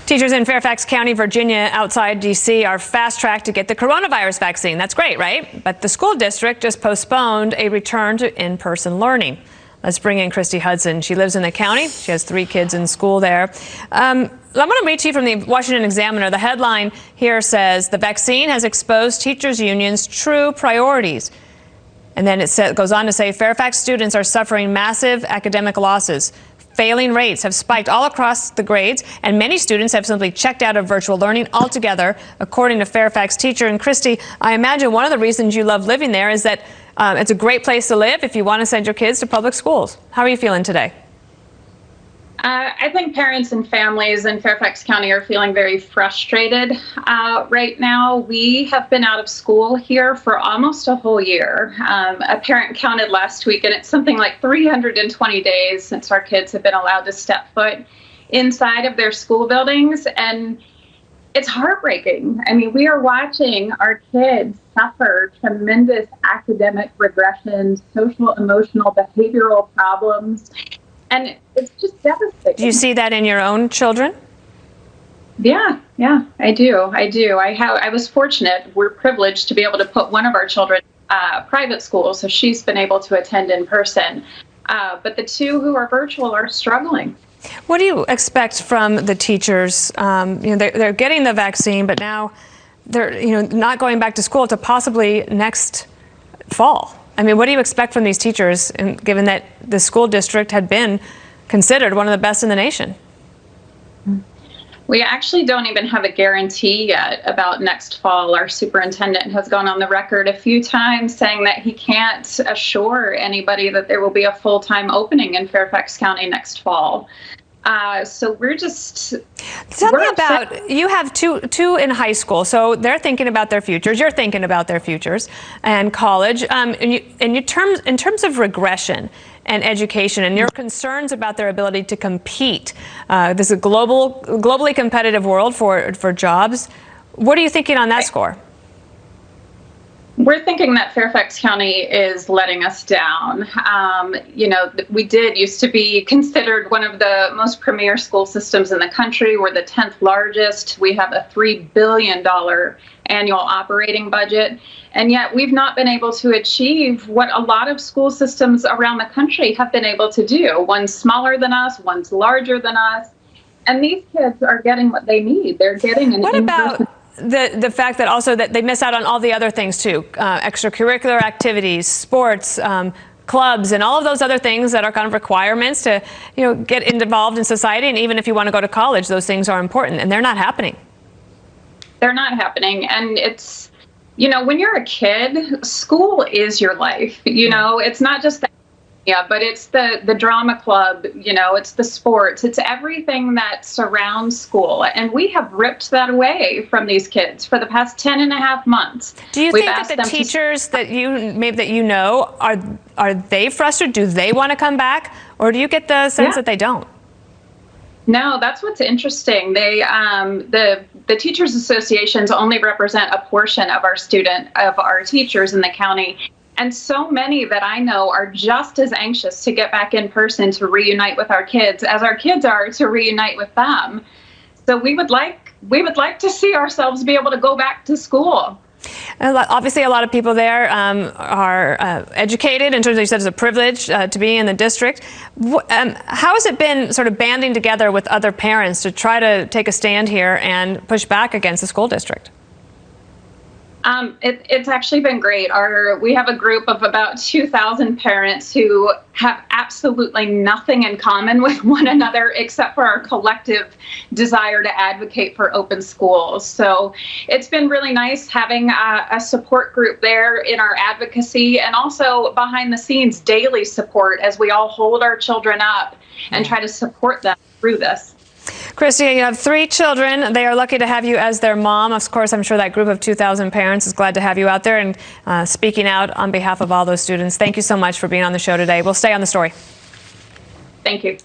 Teachers in Fairfax County, Virginia, outside D.C., are fast-tracked to get the coronavirus vaccine. That's great, right? But the school district just postponed a return to in-person learning. Let's bring in Christy Hudson. She lives in the county. She has 3 kids in school there. I'm going to read to you from the Washington Examiner. The headline here says, "The vaccine has exposed teachers' unions' true priorities." And then it goes on to say, Fairfax students are suffering massive academic losses. Failing rates have spiked all across the grades, and many students have simply checked out of virtual learning altogether, according to Fairfax teacher. And Christy, I imagine one of the reasons you love living there is that it's a great place to live if you want to send your kids to public schools. How are you feeling today? I think parents and families in Fairfax County are feeling very frustrated right now. We have been out of school here for almost a whole year. A parent counted last week, and it's something like 320 days since our kids have been allowed to step foot inside of their school buildings, and it's heartbreaking. I mean, we are watching our kids suffer tremendous academic regression, social, emotional, behavioral problems. And it's just devastating. Do you see that in your own children? Yeah, I do. I was fortunate. We're privileged to be able to put one of our children private school, so she's been able to attend in person. But the 2 who are virtual are struggling. What do you expect from the teachers? They're getting the vaccine, but now they're not going back to school to possibly next fall. I mean, what do you expect from these teachers, given that the school district had been considered one of the best in the nation? We actually don't even have a guarantee yet about next fall. Our superintendent has gone on the record a few times saying that he can't assure anybody that there will be a full-time opening in Fairfax County next fall. So we're just... Tell me about, you have two in high school, so they're thinking about their futures, you're thinking about their futures, and college. In terms of regression and education and your concerns about their ability to compete, this is a globally competitive world for jobs. What are you thinking on that score? We're thinking that Fairfax County is letting us down. We used to be considered one of the most premier school systems in the country. We're the 10th largest. We have a $3 billion annual operating budget. And yet we've not been able to achieve what a lot of school systems around the country have been able to do. One's smaller than us, one's larger than us. And these kids are getting what they need. They're getting an in-person... The fact that also that they miss out on all the other things too, extracurricular activities, sports, clubs, and all of those other things that are kind of requirements to get involved in society. And even if you want to go to college, those things are important, and they're not happening. They're not happening, and it's when you're a kid, school is your life. It's not just that. Yeah, but it's the drama club, it's the sports, it's everything that surrounds school. And we have ripped that away from these kids for the past 10 and a half months. Do you think that the teachers that you know, are they frustrated? Do they want to come back? Or do you get the sense that they don't? No, that's what's interesting. They, the teachers associations only represent a portion of our teachers in the county. And so many that I know are just as anxious to get back in person to reunite with our kids as our kids are to reunite with them. So we would like to see ourselves be able to go back to school. Obviously, a lot of people there are educated. In terms of, you said, it's a privilege to be in the district. How has it been sort of banding together with other parents to try to take a stand here and push back against the school district? It's actually been great. We have a group of about 2,000 parents who have absolutely nothing in common with one another except for our collective desire to advocate for open schools. So it's been really nice having a support group there in our advocacy, and also behind the scenes daily support as we all hold our children up and try to support them through this. Christy, you have 3 children. They are lucky to have you as their mom. Of course, I'm sure that group of 2,000 parents is glad to have you out there and speaking out on behalf of all those students. Thank you so much for being on the show today. We'll stay on the story. Thank you.